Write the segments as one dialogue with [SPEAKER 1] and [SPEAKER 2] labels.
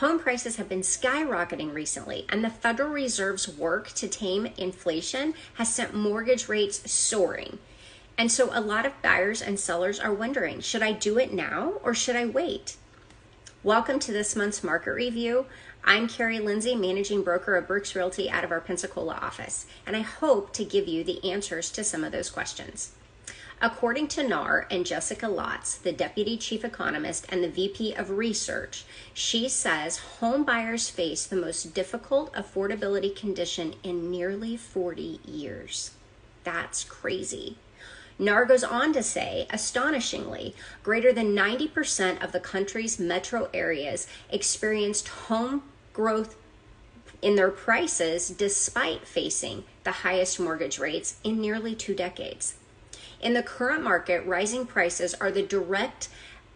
[SPEAKER 1] Home prices have been skyrocketing recently, and the Federal Reserve's work to tame inflation has sent mortgage rates soaring. And so a lot of buyers and sellers are wondering, should I do it now or should I wait? Welcome to this month's market review. I'm karri.lindsey, managing broker of Brix Realty out of our Pensacola office, and I hope to give you the answers to some of those questions. According to NAR and Jessica Lotz, the Deputy Chief Economist and the VP of Research, she says home buyers face the most difficult affordability condition in nearly 40 years. That's crazy. NAR goes on to say, astonishingly, greater than 90% of the country's metro areas experienced home growth in their prices despite facing the highest mortgage rates in nearly 2 decades. In the current market, rising prices are the direct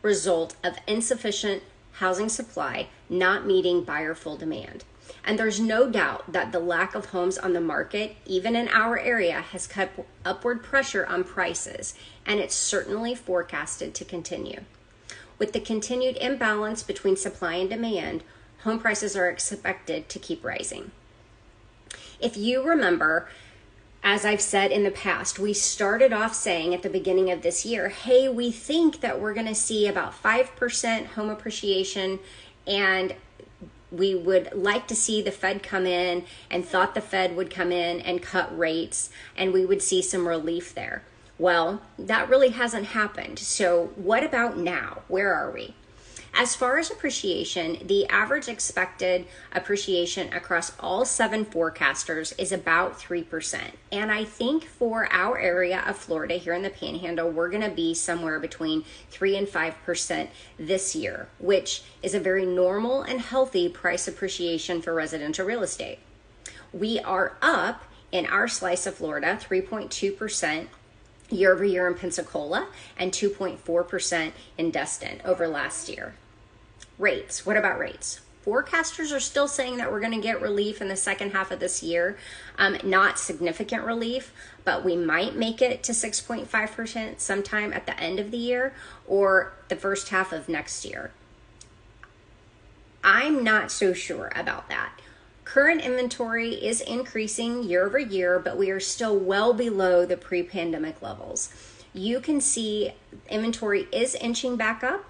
[SPEAKER 1] result of insufficient housing supply not meeting buyer full demand. And there's no doubt that the lack of homes on the market, even in our area, has kept upward pressure on prices, and it's certainly forecasted to continue. With the continued imbalance between supply and demand, home prices are expected to keep rising. If you remember, as I've said in the past, we started off saying at the beginning of this year, hey, we think that we're going to see about 5% home appreciation, and we would like to see the Fed come in, and thought the Fed would come in and cut rates, and we would see some relief there. Well, that really hasn't happened. So what about now? Where are we? As far as appreciation, the average expected appreciation across all 7 forecasters is about 3%. And I think for our area of Florida here in the Panhandle, we're going to be somewhere between 3 and 5% this year, which is a very normal and healthy price appreciation for residential real estate. We are up in our slice of Florida 3.2% year over year in Pensacola and 2.4% in Destin over last year. Rates. What about rates? Forecasters are still saying that we're going to get relief in the second half of this year. Not significant relief, but we might make it to 6.5% sometime at the end of the year or the first half of next year. I'm not so sure about that. Current inventory is increasing year over year, but we are still well below the pre-pandemic levels. You can see inventory is inching back up,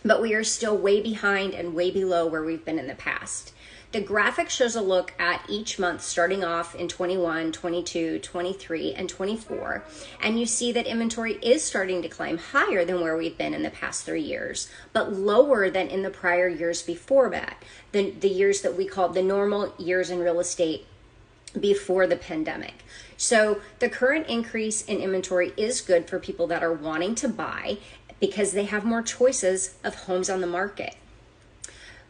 [SPEAKER 1] but we are still way behind and way below where we've been in the past. The graphic shows a look at each month starting off in 21, 22, 23, and 24, and you see that inventory is starting to climb higher than where we've been in the past 3 years, but lower than in the prior years before that, the years that we call the normal years in real estate before the pandemic. So the current increase in inventory is good for people that are wanting to buy because they have more choices of homes on the market.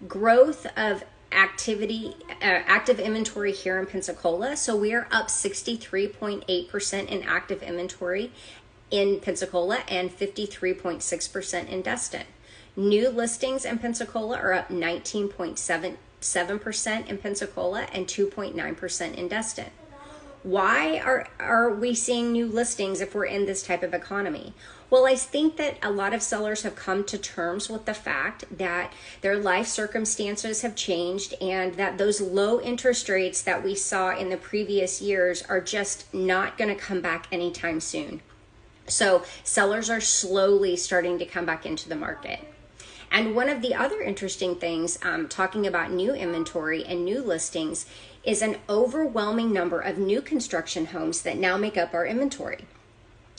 [SPEAKER 1] Growth of active inventory here in Pensacola. So we are up 63.8% in active inventory in Pensacola and 53.6% in Destin. New listings in Pensacola are up 19.7% in Pensacola and 2.9% in Destin. Why are we seeing new listings if we're in this type of economy? Well, I think that a lot of sellers have come to terms with the fact that their life circumstances have changed and that those low interest rates that we saw in the previous years are just not going to come back anytime soon. So sellers are slowly starting to come back into the market. And one of the other interesting things, talking about new inventory and new listings, is an overwhelming number of new construction homes that now make up our inventory.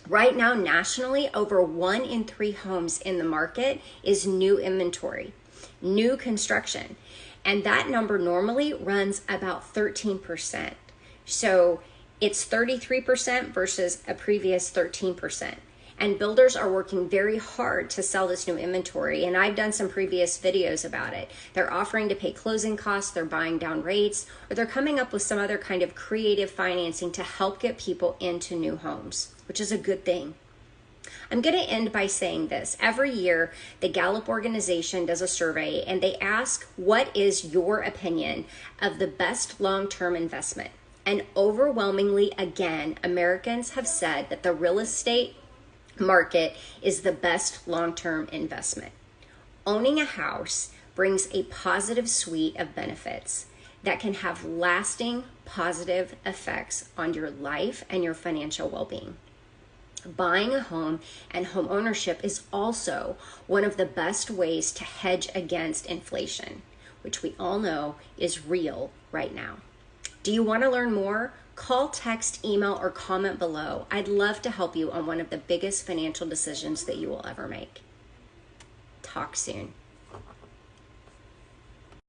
[SPEAKER 1] Right now, nationally, over 1 in 3 homes in the market is new inventory, new construction. And that number normally runs about 13%. So it's 33% versus a previous 13%. And builders are working very hard to sell this new inventory. And I've done some previous videos about it. They're offering to pay closing costs, they're buying down rates, or they're coming up with some other kind of creative financing to help get people into new homes, which is a good thing. I'm going to end by saying this. Every year, the Gallup organization does a survey and they ask, what is your opinion of the best long-term investment? And overwhelmingly, again, Americans have said that the real estate market is the best long-term investment. Owning a house brings a positive suite of benefits that can have lasting positive effects on your life and your financial well-being. Buying a home and home ownership is also one of the best ways to hedge against inflation, which we all know is real right now. Do you want to learn more? Call, text, email, or comment below. I'd love to help you on one of the biggest financial decisions that you will ever make. Talk soon.